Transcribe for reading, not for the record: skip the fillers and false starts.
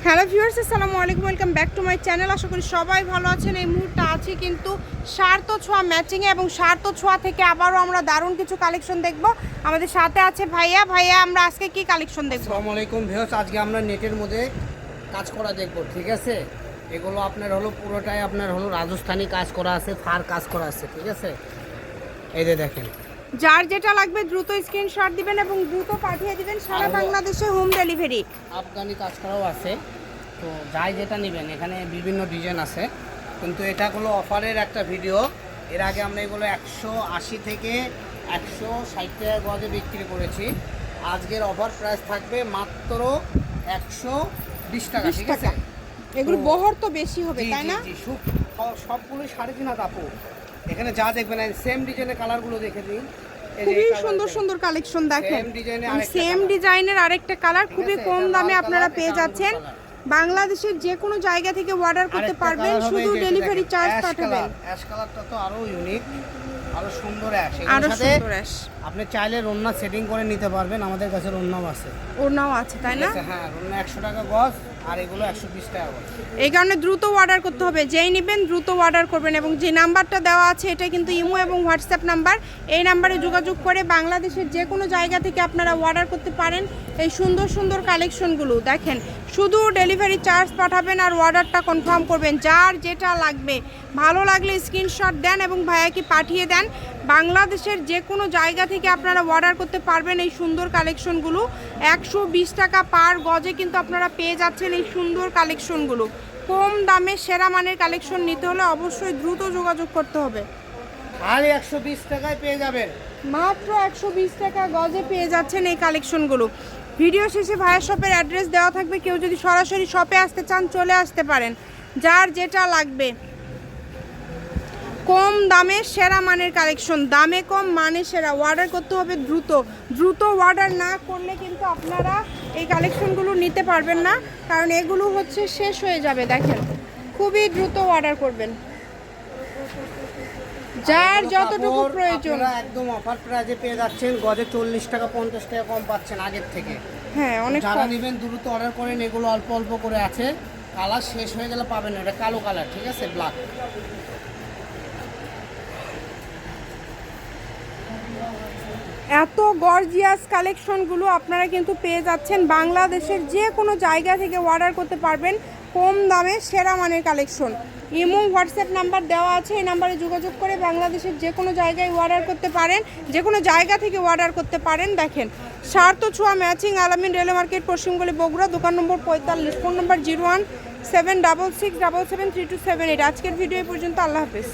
Hello viewers, আসসালামু আলাইকুম, welcome back to my channel. আশা করি সবাই ভালো আছেন। এই মুহূর্তে আছি কিন্তু সার্থ ছোঁয়া ম্যাচিংয়ে, এবং সার্থ ছোঁয়া থেকে আবারও আমরা দারুণ কিছু কালেকশন দেখব। আমাদের সাথে আছে ভাইয়া। আমরা আজকে কি কালেকশন দেখব? আসসালামু আলাইকুম ভিউয়ার্স, আজকে আমরা নেটের মধ্যে কাজ করা দেখব, ঠিক আছে? এগুলো আপনার হলো পুরোটাই আপনার হলো রাজস্থানি কাজ করা আছে, ফার কাজ করা আছে, ঠিক আছে? এই যে দেখেন, যার যেটা লাগবে দ্রুত স্ক্রিনশট দিবেন এবং দ্রুত পাঠিয়ে দিবেন। সারা বাংলাদেশে হোম ডেলিভারি। আফগানি কাজ করাও আছে, তো যাই যেটা নেবেন। এখানে বিভিন্ন ডিজাইন আছে, কিন্তু এটা হলো অফারের একটা ভিডিও। এর আগে আমরা এগুলো 180 থেকে 160 টাকা গজে বিক্রি করেছি। আজকের অফার প্রাইস থাকবে মাত্র 120 টাকা, ঠিক আছে? এগুলো বহর তো বেশি হবে, তাই না? সবগুলো 3.5 হাত আপু। এখানে যা দেখবেন সেম ডিজাইনের কালারগুলো দেখে দিন। খুবই সুন্দর সুন্দর কালেকশন দেখেন। সেম ডিজাইনের আরেকটা কালার খুবই কম দামে আপনারা পেয়ে যাচ্ছেন। বাংলাদেশের যে কোনো জায়গা থেকে অর্ডার করতে পারবেন, শুধু ডেলিভারি চার্জ পাঠাবেন। অ্যাশ কালারটা তো আরো ইউনিক, আরো সুন্দর অ্যাশ। আরো সুন্দর অ্যাশ। আপনি চাইলে ওড়না সেটিং করে নিতে পারবেন, আমাদের কাছে ওড়নাও আছে। ওড়নাও আছে, তাই না? হ্যাঁ, ওড়না 100 টাকা গজ, আর এগুলো 120 টাকা গজ। এই কারণে দ্রুত অর্ডার করতে হবে। যেই নেবেন দ্রুত অর্ডার করবেন, এবং যে নাম্বারটা দেওয়া আছে এটা কিন্তু ইমো এবং হোয়াটসঅ্যাপ নাম্বার। এই নাম্বারে যোগাযোগ করে বাংলাদেশের যে কোনো জায়গা থেকে আপনারা অর্ডার করতে পারেন এই সুন্দর সুন্দর কালেকশনগুলো। দেখেন, শুধু ডেলিভারি চার্জ পাঠাবেন আর অর্ডারটা কনফার্ম করবেন। যার যেটা লাগবে, ভালো লাগলে স্ক্রিনশট দেন এবং ভাইয়াকে পাঠিয়ে দেন। বাংলাদেশের যে কোনো জায়গা থেকে আপনারা অর্ডার করতে পারবেন এই সুন্দর কালেকশনগুলো। 120 টাকা পার গজে কিন্তু আপনারা পেয়ে যাচ্ছেন এই সুন্দর কালেকশনগুলো। কম দামে সেরা মানের কালেকশন নিতে হলে অবশ্যই দ্রুত যোগাযোগ করতে হবে। আর 120 টাকায় পেয়ে যাবেন, মাত্র 120 টাকা গজে পেয়ে যাচ্ছেন এই কালেকশনগুলো। ভিডিও শেষে ভাইয়ের শপের অ্যাড্রেস দেওয়া থাকবে, কেউ যদি সরাসরি শপে আসতে চান চলে আসতে পারেন। যার যেটা লাগবে, কম দামে সেরা মানের কালেকশন, দামে কম মানে সেরা। অর্ডার করতে হবে দ্রুত। দ্রুত অর্ডার না করলে কিন্তু আপনারা এই কালেকশনগুলো নিতে পারবেন না, কারণ এগুলো হচ্ছে শেষ হয়ে যাবে। দেখেন, খুবই দ্রুত অর্ডার করবেন, যার যতটুকু প্রয়োজন। একদম অফার প্রাইসে পেয়ে যাচ্ছেন, গজে 40 টাকা 50 টাকা কম পাচ্ছেন আগের থেকে। হ্যাঁ, অনেক যারা নেবেন দ্রুত অর্ডার করেন। এগুলো অল্প অল্প করে আছে, কালার শেষ হয়ে গেলে পাবেন না। এটা কালো কালার, ঠিক আছে? ব্ল্যাক। এত গর্জিয়াস কালেকশনগুলো আপনারা কিন্তু পেয়ে যাচ্ছেন। বাংলাদেশের যে কোনো জায়গা থেকে অর্ডার করতে পারবেন কম দামে সেরা মানের কালেকশন। ইমো হোয়াটসঅ্যাপ নাম্বার দেওয়া আছে, এই নাম্বারে যোগাযোগ করে বাংলাদেশের যে কোনো জায়গায় অর্ডার করতে পারেন, যে কোনো জায়গা থেকে অর্ডার করতে পারেন। দেখেন, সার্থ ছোঁয়া ম্যাচিং, আলামিন রেল মার্কেট, পশ্চিমগলি, বগুড়া, দোকান নম্বর 45, ফোন নম্বর 0176677327। আজকের ভিডিও পর্যন্ত। আল্লাহ হাফেজ।